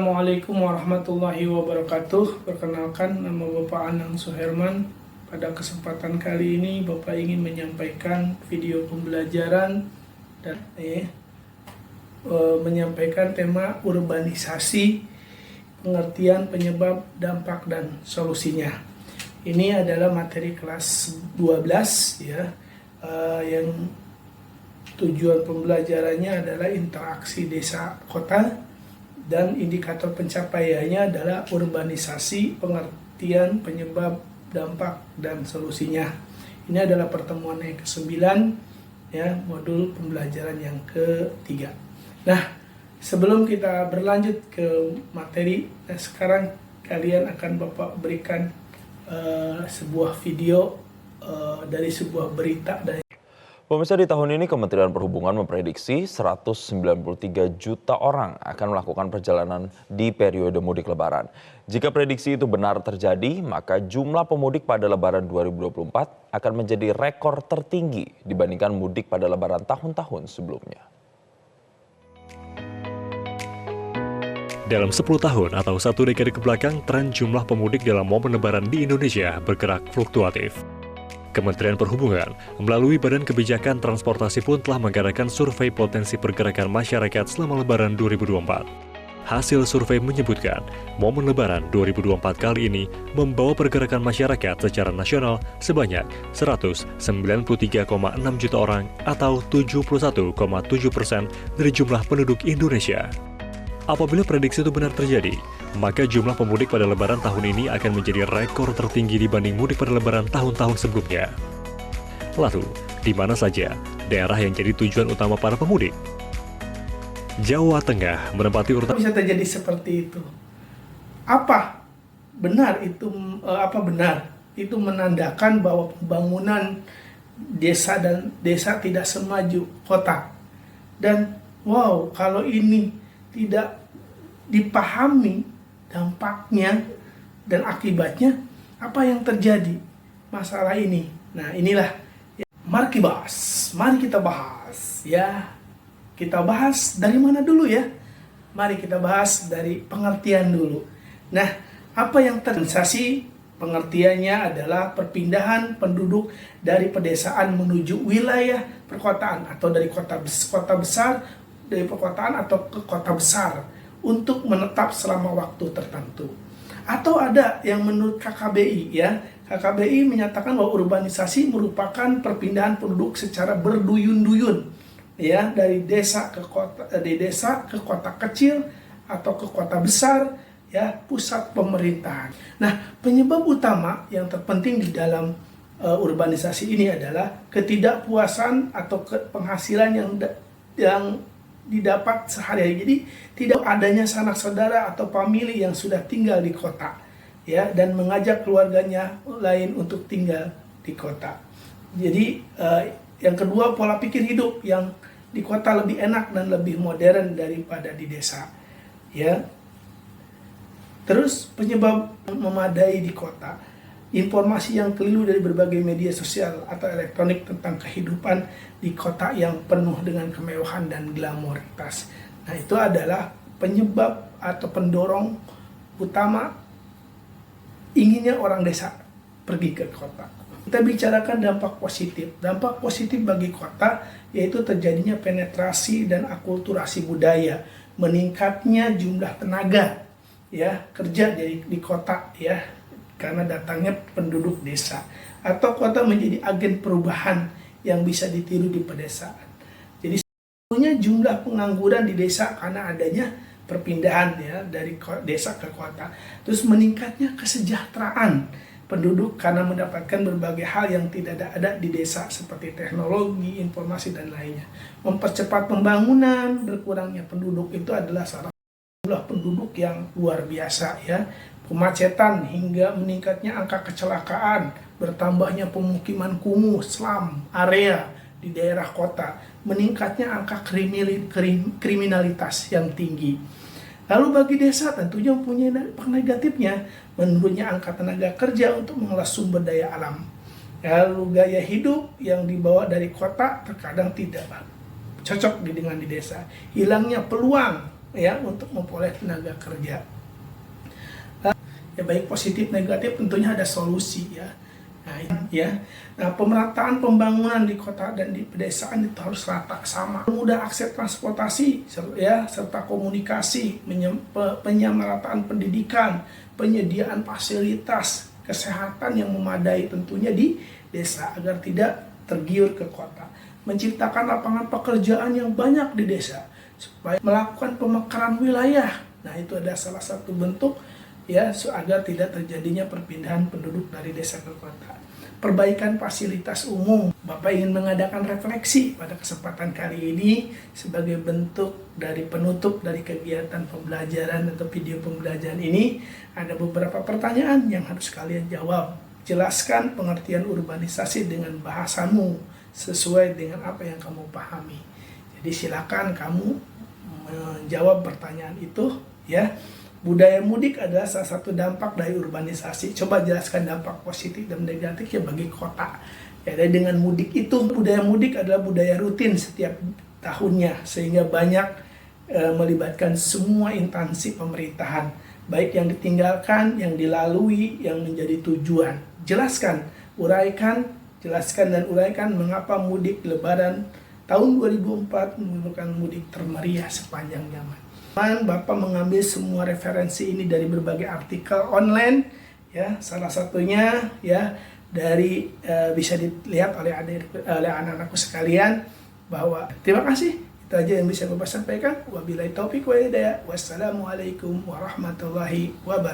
Assalamualaikum warahmatullahi wabarakatuh. Perkenalkan, nama Bapak Anang Suherman. Pada kesempatan kali ini Bapak ingin menyampaikan video pembelajaran dan menyampaikan tema urbanisasi, pengertian, penyebab, dampak, dan solusinya. Ini adalah materi kelas 12 ya, yang tujuan pembelajarannya adalah interaksi desa kota dan indikator pencapaiannya adalah urbanisasi, pengertian, penyebab, dampak, dan solusinya. Ini adalah pertemuan yang ke-9 ya, modul pembelajaran yang ke-3. Nah, sebelum kita berlanjut ke materi, sekarang kalian akan Bapak berikan sebuah video dari sebuah berita dari Pemirsa, di tahun ini Kementerian Perhubungan memprediksi 193 juta orang akan melakukan perjalanan di periode mudik Lebaran. Jika prediksi itu benar terjadi, maka jumlah pemudik pada Lebaran 2024 akan menjadi rekor tertinggi dibandingkan mudik pada Lebaran tahun-tahun sebelumnya. Dalam 10 tahun atau 1 dekade kebelakang, tren jumlah pemudik dalam momen Lebaran di Indonesia bergerak fluktuatif. Kementerian Perhubungan melalui Badan Kebijakan Transportasi pun telah mengadakan survei potensi pergerakan masyarakat selama Lebaran 2024. Hasil survei menyebutkan, momen Lebaran 2024 kali ini membawa pergerakan masyarakat secara nasional sebanyak 193,6 juta orang atau 71,7% dari jumlah penduduk Indonesia. Apabila prediksi itu benar terjadi, maka jumlah pemudik pada Lebaran tahun ini akan menjadi rekor tertinggi dibanding mudik pada Lebaran tahun-tahun sebelumnya. Lalu, di mana saja daerah yang jadi tujuan utama para pemudik? Jawa Tengah menempati urutan. Bisa terjadi seperti itu. Apa benar itu? Apa benar itu menandakan bahwa pembangunan desa dan desa tidak semaju kota? Dan wow, kalau ini tidak dipahami dampaknya dan akibatnya, apa yang terjadi masalah ini. Nah, inilah ya, mari kita bahas ya. Kita bahas dari mana dulu ya? Mari kita bahas dari pengertian dulu. Nah, apa yang terjadi? Pengertiannya adalah perpindahan penduduk dari pedesaan menuju wilayah perkotaan atau dari kota besar dari perkotaan atau ke kota besar untuk menetap selama waktu tertentu. Atau ada yang menurut KKBI ya, KKBI menyatakan bahwa urbanisasi merupakan perpindahan penduduk secara berduyun-duyun ya, dari desa ke kota kecil atau ke kota besar ya, pusat pemerintahan. Nah, penyebab utama yang terpenting di dalam urbanisasi ini adalah ketidakpuasan atau penghasilan yang didapat sehari-hari. Jadi tidak adanya sanak saudara atau famili yang sudah tinggal di kota ya, dan mengajak keluarganya lain untuk tinggal di kota. Jadi yang kedua, pola pikir hidup yang di kota lebih enak dan lebih modern daripada di desa ya. Terus penyebab memadai di kota, informasi yang keliru dari berbagai media sosial atau elektronik tentang kehidupan di kota yang penuh dengan kemewahan dan glamoritas. Nah, itu adalah penyebab atau pendorong utama inginnya orang desa pergi ke kota. Kita bicarakan dampak positif. Dampak positif bagi kota yaitu terjadinya penetrasi dan akulturasi budaya, meningkatnya jumlah tenaga ya kerja di kota ya, karena datangnya penduduk desa, atau kota menjadi agen perubahan yang bisa ditiru di pedesaan. Jadi sebetulnya jumlah pengangguran di desa karena adanya perpindahan ya dari desa ke kota. Terus meningkatnya kesejahteraan penduduk karena mendapatkan berbagai hal yang tidak ada di desa seperti teknologi, informasi, dan lainnya. Mempercepat pembangunan, berkurangnya penduduk itu adalah salah satu jumlah penduduk yang luar biasa ya. Kemacetan hingga meningkatnya angka kecelakaan, bertambahnya pemukiman kumuh, slum, area di daerah kota, meningkatnya angka kriminalitas yang tinggi. Lalu bagi desa tentunya mempunyai dampak negatifnya, menurunnya angka tenaga kerja untuk mengolah sumber daya alam. Lalu gaya hidup yang dibawa dari kota terkadang tidak cocok dengan di desa. Hilangnya peluang ya untuk memperoleh tenaga kerja. Ya baik positif negatif tentunya ada solusi ya. Nah, pemerataan pembangunan di kota dan di pedesaan itu harus rata sama. Mudah akses transportasi ya serta komunikasi, penyamarataan pendidikan, penyediaan fasilitas kesehatan yang memadai tentunya di desa agar tidak tergiur ke kota. Menciptakan lapangan pekerjaan yang banyak di desa supaya melakukan pemekaran wilayah. Nah, itu ada salah satu bentuk ya agar tidak terjadinya perpindahan penduduk dari desa ke kota. Perbaikan fasilitas umum. Bapak ingin mengadakan refleksi pada kesempatan kali ini sebagai bentuk dari penutup dari kegiatan pembelajaran atau video pembelajaran ini. Ada beberapa pertanyaan yang harus kalian jawab. Jelaskan pengertian urbanisasi dengan bahasamu sesuai dengan apa yang kamu pahami. Jadi silakan kamu menjawab pertanyaan itu ya. Budaya mudik adalah salah satu dampak dari urbanisasi. Coba jelaskan dampak positif dan negatif ya bagi kota. Ya, dengan mudik itu, budaya mudik adalah budaya rutin setiap tahunnya sehingga banyak melibatkan semua instansi pemerintahan, baik yang ditinggalkan, yang dilalui, yang menjadi tujuan. Jelaskan dan uraikan mengapa mudik Lebaran tahun 2004 merupakan mudik termeriah sepanjang zaman. Bapak mengambil semua referensi ini dari berbagai artikel online ya, salah satunya ya dari bisa dilihat oleh anak-anakku sekalian bahwa terima kasih, itu aja yang bisa Bapak sampaikan. Wabillahi taufiq wal hidayah. Wassalamualaikum warahmatullahi wabarakatuh.